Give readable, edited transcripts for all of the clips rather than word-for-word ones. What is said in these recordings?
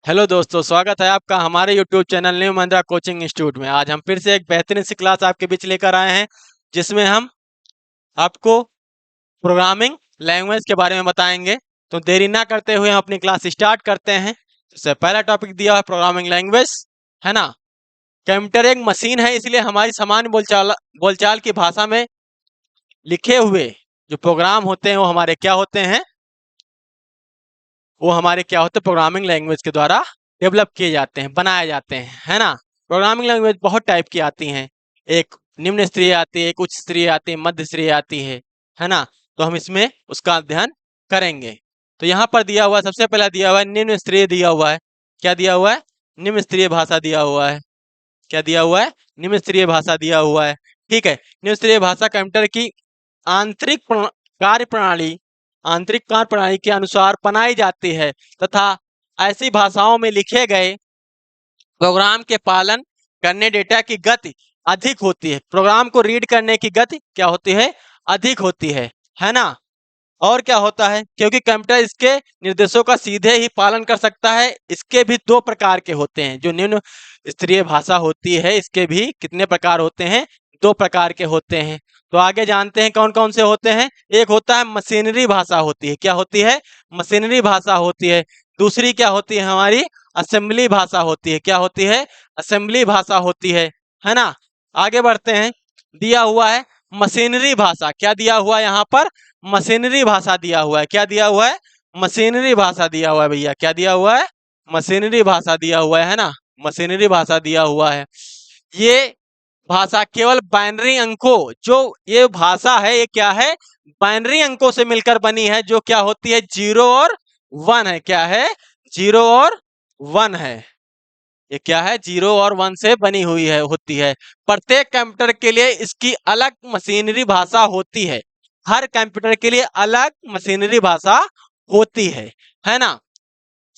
Hello दोस्तों, स्वागत है आपका हमारे YouTube channel new Mahindra coaching institute में। आज हम फिर से एक बेहतरीन सी क्लास आपके बीच लेकर आए हैं, जिसमें हम आपको प्रोग्रामिंग लैंग्वेज के बारे में बताएंगे। तो देरी ना करते हुए हम अपनी क्लास स्टार्ट करते हैं। इससे पहला टॉपिक दिया है प्रोग्रामिंग लैंग्वेज, है ना। कंप्यूटर एक मशीन है, इसलिए हमारी सामान्य बोलचाल की भाषा में लिखे हुए जो प्रोग्राम होते हैं वो हमारे क्या होते हैं, प्रोग्रामिंग लैंग्वेज के द्वारा डेवलप किए जाते हैं, बनाए जाते हैं, है ना। प्रोग्रामिंग लैंग्वेज बहुत टाइप की आती हैं। एक निम्न स्तरीय आती है, एक उच्च स्तरीय आती है, मध्य स्तरीय आती है ना। तो हम इसमें उसका अध्ययन करेंगे। तो यहाँ पर दिया हुआ सबसे पहला दिया हुआ है निम्न स्तरीय दिया हुआ है। क्या दिया हुआ है? निम्न स्तरीय भाषा दिया हुआ है। क्या दिया हुआ है? निम्न स्तरीय भाषा दिया हुआ है। ठीक है। निम्न स्तरीय भाषा कंप्यूटर की आंतरिक कार्य प्रणाली आंतरिक कार्य प्रणाली के अनुसार बनाई जाती है तथा ऐसी भाषाओं में लिखे गए प्रोग्राम के पालन करने डेटा की गति अधिक होती है। प्रोग्राम को रीड करने की गति क्या होती है? अधिक होती है ना। और क्या होता है, क्योंकि कंप्यूटर इसके निर्देशों का सीधे ही पालन कर सकता है। इसके भी दो प्रकार के होते हैं। जो निम्न स्तरीय भाषा होती है, इसके भी कितने प्रकार होते हैं? दो प्रकार के होते हैं। तो आगे जानते हैं कौन कौन से होते हैं। एक होता है मशीनरी भाषा होती है। क्या होती है? मशीनरी भाषा होती है। दूसरी क्या होती है? हमारी असेंबली भाषा होती है। क्या होती है? असेंबली भाषा होती है ना। आगे बढ़ते हैं। दिया हुआ है मशीनरी भाषा। क्या दिया हुआ है यहाँ पर? मशीनरी भाषा दिया हुआ है। क्या दिया हुआ है? मशीनरी भाषा दिया हुआ है भैया। क्या दिया हुआ है? मशीनरी भाषा दिया हुआ है ना। मशीनरी भाषा दिया हुआ है। ये भाषा केवल बाइनरी अंकों, जो ये भाषा है ये क्या है? बाइनरी अंकों से मिलकर बनी है, जो क्या होती है? 0 और 1 है। क्या है? 0 और 1 है। ये क्या है? 0 और 1 से बनी हुई है, होती है। प्रत्येक कंप्यूटर के लिए इसकी अलग मशीनरी भाषा होती है। हर कंप्यूटर के लिए अलग मशीनरी भाषा होती है ना।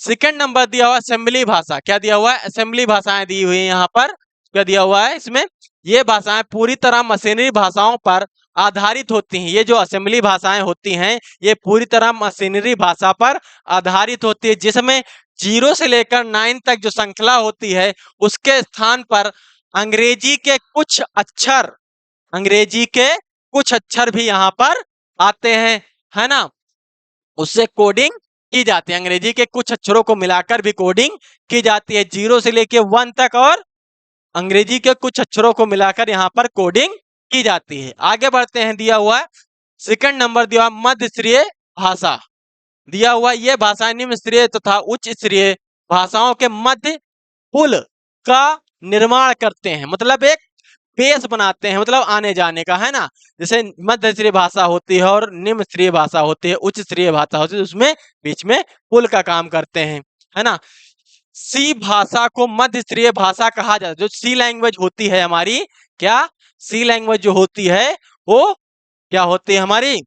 सेकंड नंबर दिया हुआ असेंबली भाषा। क्या दिया हुआ है? असेंबली भाषाएं दी हुई है यहाँ पर। क्या दिया हुआ है इसमें? ये भाषाएं पूरी तरह मशीनरी भाषाओं पर आधारित होती हैं। ये जो असेंबली भाषाएं होती हैं, ये पूरी तरह मशीनरी भाषा पर आधारित होती है, जिसमें 0 से लेकर 9 तक जो श्रृंखला होती है, उसके स्थान पर अंग्रेजी के कुछ अक्षर भी यहाँ पर आते हैं, है ना। उससे कोडिंग की जाती है। अंग्रेजी के कुछ अक्षरों को मिलाकर भी कोडिंग की जाती है, 0 से लेके 1 तक, और अंग्रेजी के कुछ अक्षरों को मिलाकर यहाँ पर कोडिंग की जाती है। आगे बढ़ते हैं। दिया हुआ है सेकंड नंबर दिया हुआ मध्य स्तरीय भाषा। दिया हुआ ये भाषाएं निम्न स्तरीय तथा उच्च स्तरीय भाषाओं के मध्य पुल का निर्माण करते हैं। मतलब एक बेस बनाते हैं, मतलब आने जाने का, है ना। जैसे मध्य स्तरीय भाषा होती है और निम्न स्तरीय भाषा होती है, उच्च स्तरीय भाषा होती है, उसमें बीच में पुल का काम करते हैं, है ना। सी भाषा को मध्य स्तरीय भाषा कहा जाता है। जो सी लैंग्वेज होती है हमारी, क्या सी लैंग्वेज जो होती है वो क्या होती है? हमारी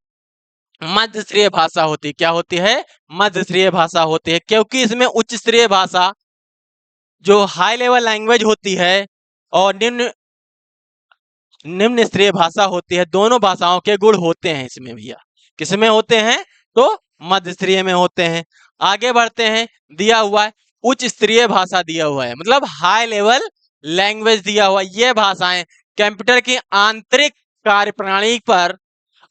मध्य स्तरीय भाषा होती है। क्या होती है? मध्य स्तरीय भाषा होती है, क्योंकि इसमें उच्च स्तरीय भाषा जो हाई लेवल लैंग्वेज होती है और निम्न स्तरीय भाषा होती है, दोनों भाषाओं के गुण होते हैं इसमें भैया। किसमें होते हैं? तो मध्य स्तरीय में होते हैं। आगे बढ़ते हैं। दिया हुआ है उच्च स्तरीय भाषा दिया हुआ है, मतलब हाई लेवल लैंग्वेज दिया हुआ है। ये भाषाएं कंप्यूटर की आंतरिक कार्यप्रणाली पर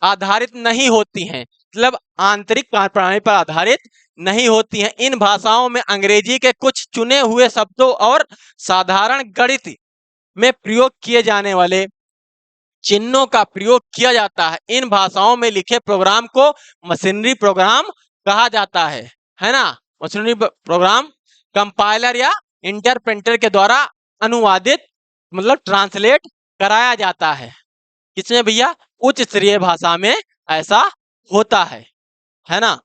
आधारित नहीं होती हैं, मतलब आंतरिक कार्यप्रणाली पर आधारित नहीं होती हैं। इन भाषाओं में अंग्रेजी के कुछ चुने हुए शब्दों और साधारण गणित में प्रयोग किए जाने वाले चिन्हों का प्रयोग किया जाता है। इन भाषाओं में लिखे प्रोग्राम को मशीनरी प्रोग्राम कहा जाता है ना। मशीनरी प्रोग्राम कंपाइलर या इंटरप्रेटर के द्वारा अनुवादित, मतलब ट्रांसलेट कराया जाता है। किसमें भैया? उच्च स्तरीय भाषा में ऐसा होता है ना।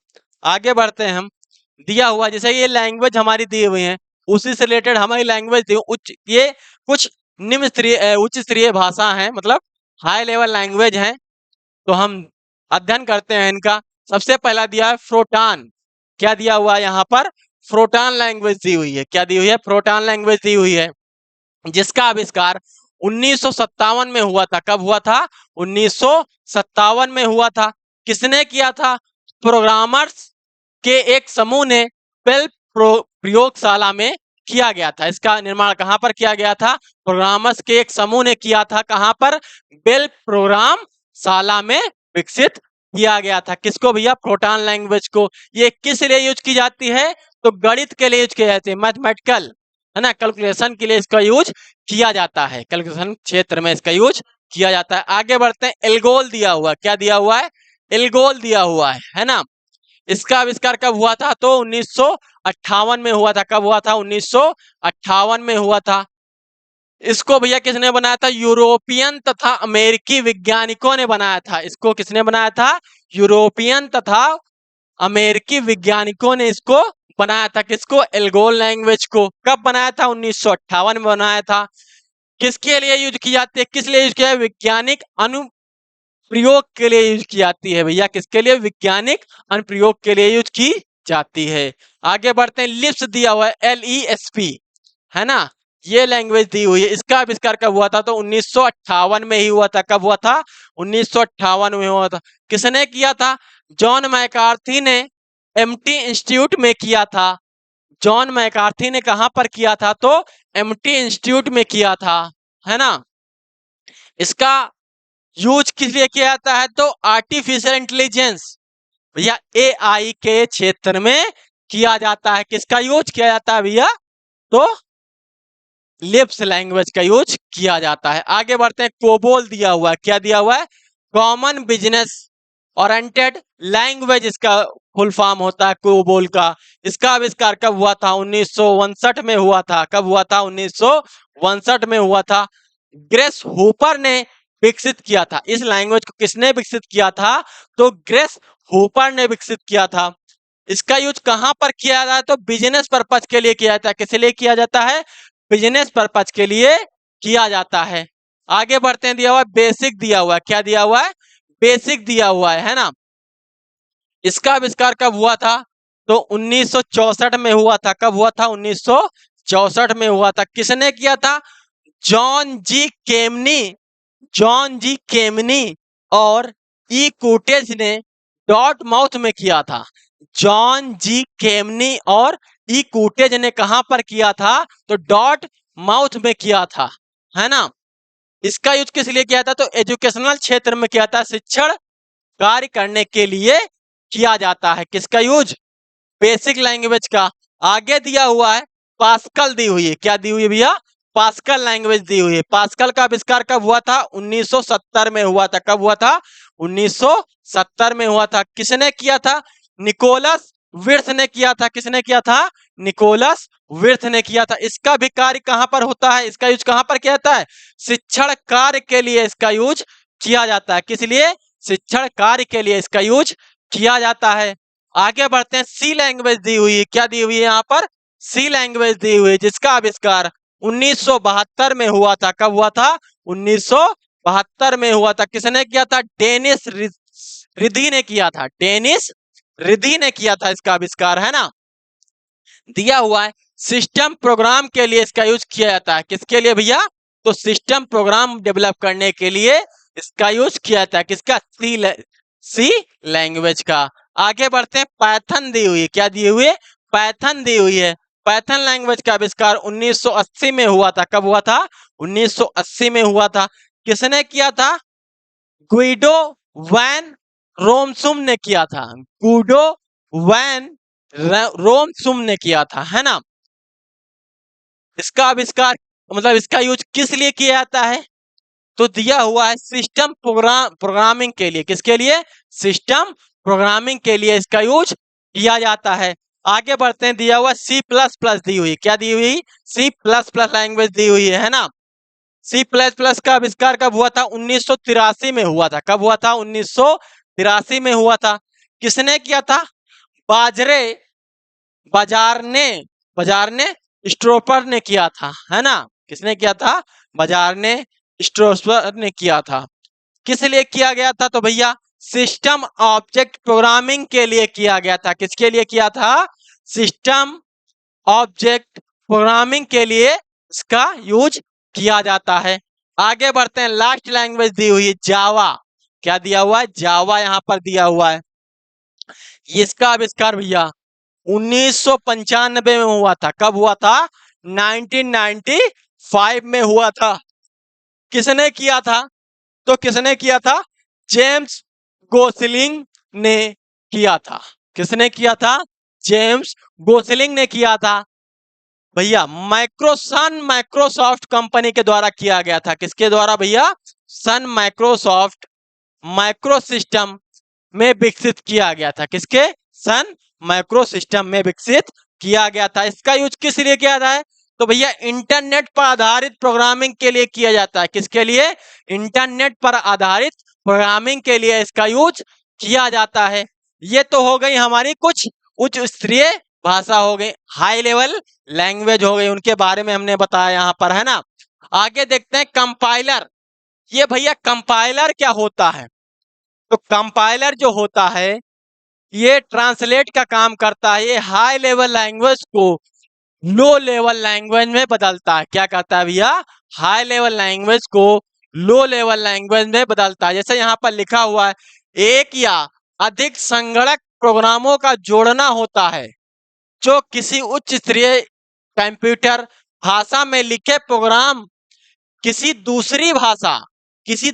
आगे बढ़ते हैं हम। दिया हुआ जैसे ये लैंग्वेज हमारी दी हुई है, उसी से रिलेटेड हमारी लैंग्वेज दी उच्च, ये कुछ निम्न स्तरीय उच्च स्तरीय भाषा है, मतलब हाई लेवल लैंग्वेज है। तो हम अध्ययन करते हैं इनका। सबसे पहला दिया है फ्रोटान। क्या दिया हुआ है यहाँ पर? फ्रोटान लैंग्वेज दी हुई है। क्या दी हुई है? फ्रोटान लैंग्वेज दी हुई है, जिसका आविष्कार 1957 में हुआ था। कब हुआ था? 1957 में हुआ था। किसने किया था? प्रोग्रामर्स के एक समूह ने प्रयोगशाला में किया गया था। इसका निर्माण कहां पर किया गया था? प्रोग्रामर्स के एक समूह ने किया था। कहां पर? बेल प्रोग्राम शाला में विकसित किया गया था। किसको भैया? फोर्ट्रान लैंग्वेज को। ये किस लिए यूज की जाती है? तो गणित के लिए यूज किया जाती है, मैथमेटिकल, है ना, कैलकुलेशन के लिए इसका यूज किया जाता है। कैलकुलेशन क्षेत्र में इसका यूज किया जाता है। आगे बढ़ते हैं। एल्गोल दिया हुआ, क्या दिया हुआ है? एल्गोल दिया हुआ है ना। इसका आविष्कार कब हुआ था? तो 1958 में हुआ था। कब हुआ था? 1958 में हुआ था। इसको भैया किसने बनाया था? यूरोपियन तथा अमेरिकी वैज्ञानिकों ने बनाया था। इसको किसने बनाया था? यूरोपियन तथा अमेरिकी वैज्ञानिकों ने इसको बनाया था। किसको? एल्गोल लैंग्वेज को। कब बनाया था? 1958 में बनाया था। किसके लिए यूज की जाती है? किस लिए यूज किया है? वैज्ञानिक अनुप्रयोग के लिए यूज की जाती है भैया। किसके लिए? वैज्ञानिक अनुप्रयोग के लिए यूज की जाती है। आगे बढ़ते हैं। लिप्स दिया हुआ है, LESP, है ना, ये लैंग्वेज दी हुई है। इसका आविष्कार कब हुआ था? तो 1958 में ही हुआ था। कब हुआ था? 1958 में हुआ था। किसने किया था? जॉन मैकार्थी ने MT इंस्टीट्यूट में किया था। जॉन मैकार्थी ने कहां पर किया था? तो MT इंस्टीट्यूट में किया था, है ना। इसका यूज किस लिए किया जाता है? तो आर्टिफिशियल इंटेलिजेंस भैया, AI के क्षेत्र में किया जाता है। किसका यूज किया जाता है भैया? तो लिप्स लैंग्वेज का यूज किया जाता है। आगे बढ़ते हैं। कोबोल दिया हुआ है, क्या दिया हुआ है? कॉमन बिजनेस ओरिएंटेड लैंग्वेज इसका फुल फॉर्म होता है कोबोल का। इसका आविष्कार कब हुआ था? 1962 में हुआ था। कब हुआ था? 1962 में हुआ था। ग्रेस हूपर ने विकसित किया था। इस लैंग्वेज को किसने विकसित किया था? तो ग्रेस हूपर ने विकसित किया था। इसका यूज कहां पर किया जाता है? तो बिजनेस पर्पज के लिए किया जाता है। किस लिए किया जाता है? बिजनेस पर्पज के लिए किया जाता है। आगे बढ़ते हैं। दिया हुआ है बेसिक दिया हुआ है, क्या दिया हुआ है? बेसिक दिया हुआ है ना। इसका आविष्कार कब हुआ था? तो 1964 में हुआ था। कब हुआ था? 1964 में हुआ था। किसने किया था? जॉन जी केमनी, जॉन जी केमनी और ई कूटेज ने डॉट माउथ में किया था। जॉन जी केमनी और ई कूटेज ने कहां पर किया था? तो डॉट माउथ में किया था, है ना। इसका यूज किस लिए किया था? तो एजुकेशनल क्षेत्र में किया था, शिक्षण कार्य करने के लिए किया जाता है। किसका यूज? बेसिक लैंग्वेज का। आगे दिया हुआ है पास्कल दी हुई है, क्या दी हुई है भैया? पास्कल लैंग्वेज दी हुई है। पास्कल का आविष्कार कब हुआ था? 1970 में हुआ था। कब हुआ था? 1970 में हुआ था। किसने किया था? निकोलस विर्थ ने किया था। किसने किया था? निकोलस विर्थ ने किया था। इसका भी कार्य कहां पर होता है? इसका यूज कहां पर किया जाता है? शिक्षण कार्य के लिए इसका यूज किया जाता है। किस लिए? शिक्षण कार्य के लिए इसका यूज किया जाता है। आगे बढ़ते हैं। सी लैंग्वेज दी हुई है, क्या दी हुई है यहाँ पर? सी लैंग्वेज दी हुई है, जिसका आविष्कार 1972 में हुआ था। कब हुआ था? 1972 में हुआ था। किसने किया था? डेनिस रिधी ने किया था। डेनिस रिधी ने किया था इसका आविष्कार, है ना। दिया हुआ है सिस्टम प्रोग्राम के लिए इसका यूज किया जाता है। किसके लिए भैया? तो सिस्टम प्रोग्राम डेवलप करने के लिए इसका यूज किया जाता है। किसका? सी लैंग्वेज का। आगे बढ़ते हैं। पाइथन दी हुई है, क्या दी हुई है? पाइथन दी हुई है। पाइथन लैंग्वेज का आविष्कार 1980 में हुआ था। कब हुआ था? 1980 में हुआ था। किसने किया था? गुइडो वैन रोमसुम ने किया था। गुइडो वैन रोमसुम ने किया था, है ना। इसका आविष्कार मतलब इसका यूज किस लिए किया जाता है? तो दिया हुआ है सिस्टम प्रोग्रामिंग के लिए। किसके लिए? सिस्टम प्रोग्रामिंग के लिए इसका यूज किया जाता है। आगे बढ़ते हैं। दिया हुआ सी प्लस प्लस दी हुई, क्या दी हुई? सी प्लस प्लस लैंग्वेज दी हुई है ना। सी प्लस प्लस का आविष्कार कब हुआ था? 1983 में हुआ था। कब हुआ था? 1983 में हुआ था। किसने किया था? बाजरे बाजार ने बाजार ने स्ट्रोपर ने किया था, है ना। किसने किया था? बाजार ने स्ट्रोपर ने किया था। किस लिए किया गया था? तो भैया सिस्टम ऑब्जेक्ट प्रोग्रामिंग के लिए किया गया था। किसके लिए किया था? सिस्टम ऑब्जेक्ट प्रोग्रामिंग के लिए इसका यूज किया जाता है। आगे बढ़ते हैं। लास्ट लैंग्वेज दी हुई है जावा, क्या दिया हुआ है? जावा यहाँ पर दिया हुआ है। इसका आविष्कार भैया 1995 में हुआ था। कब हुआ था? 1995 में हुआ था। किसने किया था? तो किसने किया था? जेम्स गोसलिंग ने किया था। किसने किया था? जेम्स गोसलिंग ने किया था भैया। माइक्रोसॉफ्ट कंपनी के द्वारा किया गया था। किसके द्वारा भैया? सन माइक्रोसॉफ्ट माइक्रो सिस्टम में विकसित किया गया था। किसके? सन माइक्रो सिस्टम में विकसित किया गया था। इसका यूज किस लिए किया जाता है? तो भैया इंटरनेट पर आधारित प्रोग्रामिंग के लिए किया जाता है। किसके लिए? इंटरनेट पर आधारित प्रोग्रामिंग के लिए इसका यूज किया जाता है। ये तो हो गई हमारी कुछ उच्च स्तरीय भाषा हो गई, हाई लेवल लैंग्वेज हो गई, उनके बारे में हमने बताया यहाँ पर, है ना। आगे देखते हैं कंपाइलर। ये भैया कंपाइलर क्या होता है? तो कंपाइलर जो होता है ये ट्रांसलेट का काम करता है। ये हाई लेवल लैंग्वेज को लो लेवल लैंग्वेज में बदलता है। क्या करता है भैया? हाई लेवल लैंग्वेज को लो लेवल लैंग्वेज में बदलता है। जैसे यहाँ पर लिखा हुआ है, एक या अधिक संगणक प्रोग्रामों का जोड़ना होता है जो किसी उच्च स्तरीय कंप्यूटर भाषा में लिखे प्रोग्राम किसी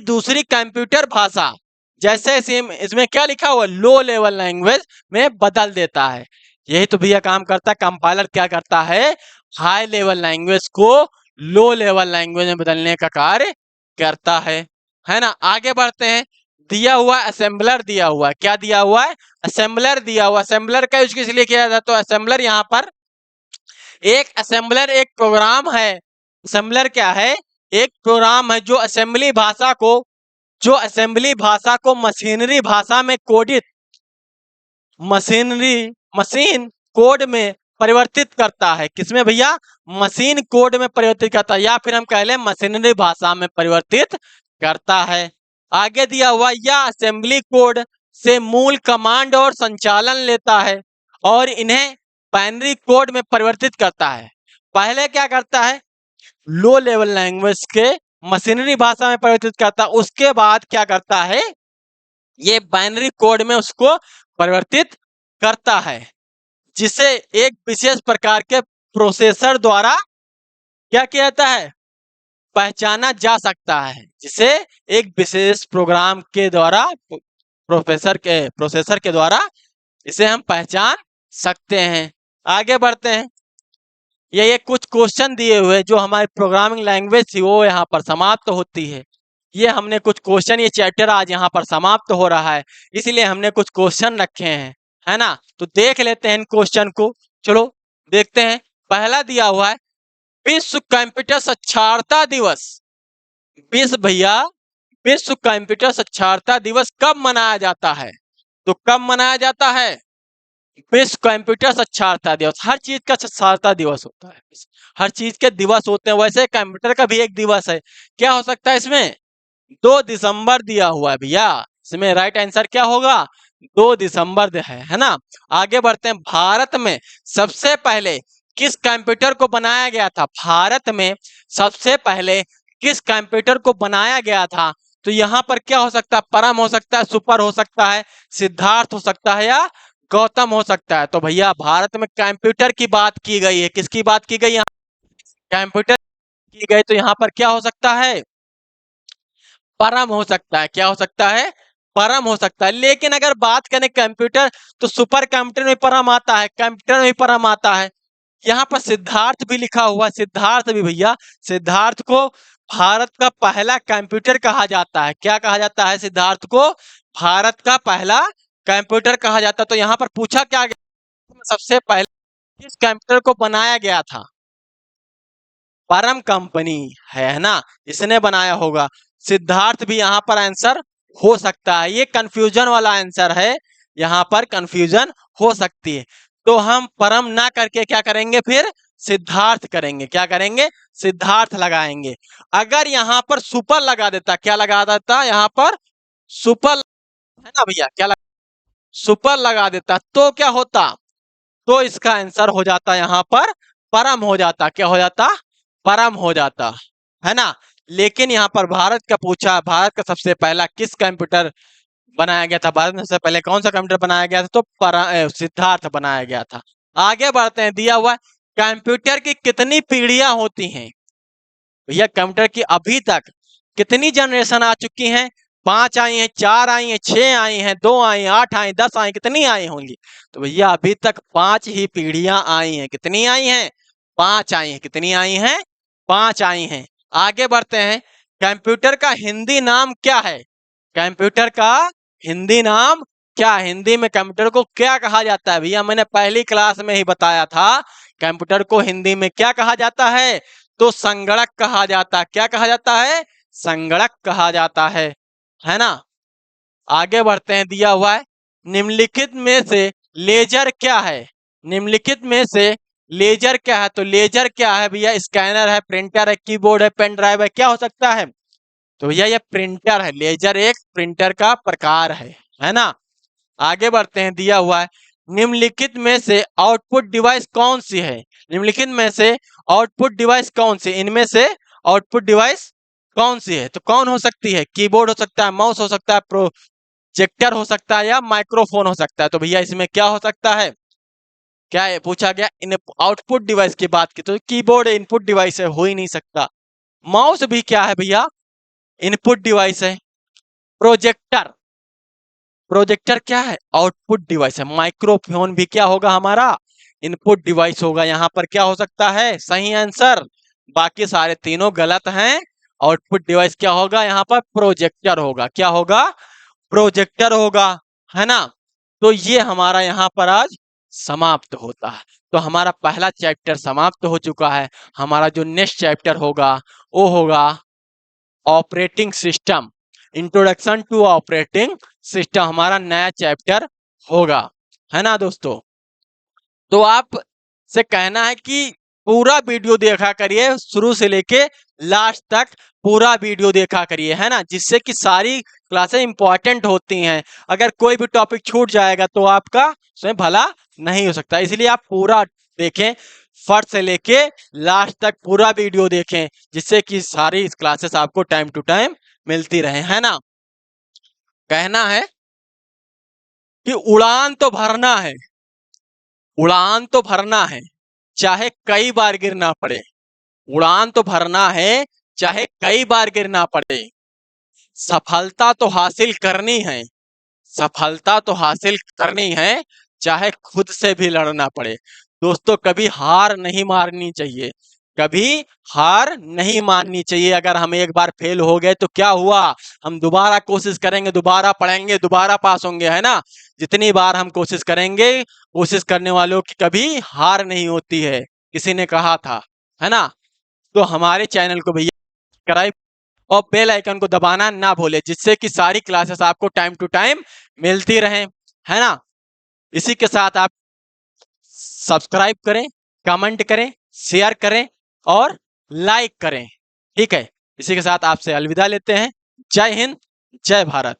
दूसरी कंप्यूटर भाषा जैसे सेम इसमें क्या लिखा हुआ लो लेवल लैंग्वेज में बदल देता है। यही तो भैया काम करता है कंपाइलर। क्या करता है? हाई लेवल लैंग्वेज को लो लेवल लैंग्वेज में बदलने का कार्य करता है ना। आगे बढ़ते हैं। दिया हुआ असेंबलर दिया हुआ है। क्या दिया हुआ है? असेंबलर दिया हुआ। असेंबलर का यूज किस लिए किया जाता है? तो असेंबलर यहाँ पर एक असेंबलर एक प्रोग्राम है। असेंबलर क्या है? एक प्रोग्राम है जो असेंबली भाषा को मशीनरी भाषा में कोडित मशीन कोड में परिवर्तित करता है। किसमें भैया? मशीन कोड में परिवर्तित करता है, या फिर हम कह लें मशीनरी भाषा में परिवर्तित करता है। आगे दिया हुआ, यह असेंबली कोड से मूल कमांड और संचालन लेता है और इन्हें बाइनरी कोड में परिवर्तित करता है। पहले क्या करता है? लो लेवल लैंग्वेज के मशीनरी भाषा में परिवर्तित करता है, उसके बाद क्या करता है? ये बाइनरी कोड में उसको परिवर्तित करता है, जिसे एक विशेष प्रकार के प्रोसेसर द्वारा क्या किया जाता है? पहचाना जा सकता है। जिसे एक विशेष प्रोग्राम के द्वारा प्रोसेसर के द्वारा इसे हम पहचान सकते हैं। आगे बढ़ते हैं। ये कुछ क्वेश्चन दिए हुए जो हमारी प्रोग्रामिंग लैंग्वेज थी वो यहाँ पर समाप्त होती है। ये हमने कुछ क्वेश्चन, ये चैप्टर आज यहाँ पर समाप्त हो रहा है, इसलिए हमने कुछ क्वेश्चन रखे हैं, है ना। तो देख लेते हैं इन क्वेश्चन को। चलो देखते हैं। पहला दिया हुआ है, विश्व कंप्यूटर साक्षरता दिवस। विश्व कंप्यूटर साक्षरता दिवस कब मनाया जाता है? तो कब मनाया जाता है? विश्व कंप्यूटर साक्षरता दिवस। हर चीज का साक्षरता दिवस होता है, हर चीज के दिवस होते हैं, वैसे कंप्यूटर का भी एक दिवस है। क्या हो सकता है इसमें? 2 दिसंबर दिया हुआ है भैया। इसमें राइट आंसर क्या होगा? 2 दिसंबर है ना। आगे बढ़ते हैं। भारत में सबसे पहले किस कंप्यूटर को बनाया गया था? भारत में सबसे पहले किस कंप्यूटर को बनाया गया था? तो यहाँ पर क्या हो सकता है? परम हो सकता है, सुपर हो सकता है, सिद्धार्थ हो सकता है, या गौतम हो सकता है। तो भैया भारत में कंप्यूटर की बात की गई है। किसकी बात की गई? यहाँ कंप्यूटर की गई, तो यहाँ पर क्या हो सकता है? परम हो सकता है। क्या हो सकता है? परम हो सकता है। लेकिन अगर बात करें कंप्यूटर, तो सुपर कंप्यूटर में परम आता है, कंप्यूटर में परम आता है। यहाँ पर सिद्धार्थ भी लिखा हुआ, सिद्धार्थ भी भैया, सिद्धार्थ को भारत का पहला कंप्यूटर कहा जाता है। क्या कहा जाता है? सिद्धार्थ को भारत का पहला कंप्यूटर कहा जाता है। तो यहाँ पर पूछा क्या गया? सबसे पहले किस कंप्यूटर को बनाया गया था? परम कंपनी है ना, इसने बनाया होगा। सिद्धार्थ भी यहाँ पर आंसर हो सकता है। ये कंफ्यूजन वाला आंसर है, यहाँ पर कंफ्यूजन हो सकती है। तो हम परम ना करके क्या करेंगे? फिर सिद्धार्थ करेंगे। क्या करेंगे? सिद्धार्थ लगाएंगे। अगर यहाँ पर सुपर लगा देता, क्या लगा देता? यहाँ पर सुपर है ना भैया, क्या सुपर लगा देता तो क्या होता? तो इसका आंसर हो जाता यहाँ पर परम हो जाता। क्या हो जाता? परम हो जाता, है ना। लेकिन यहाँ पर भारत का पूछा, भारत का सबसे पहला किस कंप्यूटर बनाया गया था? भारत में सबसे पहले कौन सा कंप्यूटर बनाया गया था? तो सिद्धार्थ बनाया गया था। आगे बढ़ते हैं, दिया हुआ है कंप्यूटर की कितनी पीढ़ियां होती हैं। भैया कंप्यूटर की अभी तक कितनी जनरेशन आ चुकी हैं? 5 आई हैं, 4 आई हैं, 6 आई हैं, 2 आई, 8 आई, 10 आई, कितनी आई होंगी? तो भैया अभी तक 5 ही पीढ़ियां आई हैं। कितनी आई हैं? 5 आई हैं। कितनी आई हैं? 5 आई हैं। आगे बढ़ते हैं, कंप्यूटर का हिंदी नाम क्या है? कंप्यूटर का हिंदी नाम क्या? हिंदी में कंप्यूटर को क्या कहा जाता है? भैया मैंने पहली क्लास में ही बताया था, कंप्यूटर को हिंदी में क्या कहा जाता है? तो संगणक कहा जाता है। क्या कहा जाता है? संगणक कहा जाता है ना। आगे बढ़ते हैं, दिया हुआ है निम्नलिखित में से लेजर क्या है? निम्नलिखित में से लेजर क्या है? तो लेजर क्या है भैया? स्कैनर है, प्रिंटर है, कीबोर्ड है, पेन ड्राइव है, क्या हो सकता है? तो भैया ये प्रिंटर है। लेजर एक प्रिंटर का प्रकार है ना। आगे बढ़ते हैं, दिया हुआ है निम्नलिखित में से आउटपुट डिवाइस कौन सी है? निम्नलिखित में से आउटपुट डिवाइस कौन सी? इनमें से आउटपुट डिवाइस कौन सी है? तो कौन हो सकती है? कीबोर्ड हो सकता है, माउस हो सकता है, प्रोजेक्टर हो सकता है, या माइक्रोफोन हो सकता है। तो भैया इसमें क्या हो सकता है? क्या है पूछा गया? इन आउटपुट डिवाइस की बात की तो कीबोर्ड इनपुट डिवाइस है, हो ही नहीं सकता। माउस भी क्या है भैया? इनपुट डिवाइस है। प्रोजेक्टर, प्रोजेक्टर क्या है? आउटपुट डिवाइस है। माइक्रोफोन भी क्या होगा हमारा? इनपुट डिवाइस होगा। यहाँ पर क्या हो सकता है सही आंसर? बाकी सारे तीनों गलत हैं। आउटपुट डिवाइस क्या होगा यहाँ पर? प्रोजेक्टर होगा। क्या होगा? प्रोजेक्टर होगा, है ना। तो ये हमारा यहाँ पर आज समाप्त होता है। तो हमारा पहला चैप्टर समाप्त हो चुका है। हमारा जो नेक्स्ट चैप्टर होगा वो होगा operating system, introduction to operating system, हमारा नया चैप्टर होगा, है ना दोस्तों। तो आप से कहना है कि पूरा वीडियो देखा करिए, शुरू से लेके लास्ट तक पूरा वीडियो देखा करिए, है ना, जिससे कि सारी क्लासें इंपॉर्टेंट होती हैं। अगर कोई भी टॉपिक छूट जाएगा तो आपका उसमें भला नहीं हो सकता। इसलिए आप पूरा देखें, फर्स्ट से लेके लास्ट तक पूरा वीडियो देखें, जिससे कि सारी क्लासेस आपको टाइम टू टाइम मिलती रहे, है ना। कहना है कि उड़ान तो भरना है, उड़ान तो भरना है, चाहे कई बार गिरना पड़े। उड़ान तो भरना है, चाहे कई बार गिरना पड़े। सफलता तो हासिल करनी है, सफलता तो हासिल करनी है, चाहे खुद से भी लड़ना पड़े। दोस्तों कभी हार नहीं मारनी चाहिए, कभी हार नहीं माननी चाहिए। अगर हम एक बार फेल हो गए तो क्या हुआ? हम दोबारा कोशिश करेंगे, दोबारा पढ़ेंगे, दोबारा पास होंगे, है ना। जितनी बार हम कोशिश करेंगे, कोशिश करने वालों की कभी हार नहीं होती है, किसी ने कहा था, है ना। तो हमारे चैनल को भैया सब्सक्राइब और बेल आइकन को दबाना ना भूले, जिससे कि सारी क्लासेस आपको टाइम टू टाइम मिलती रहें, है ना। इसी के साथ आप सब्सक्राइब करें, कमेंट करें, शेयर करें और लाइक करें, ठीक है। इसी के साथ आपसे अलविदा लेते हैं। जय हिंद, जय भारत।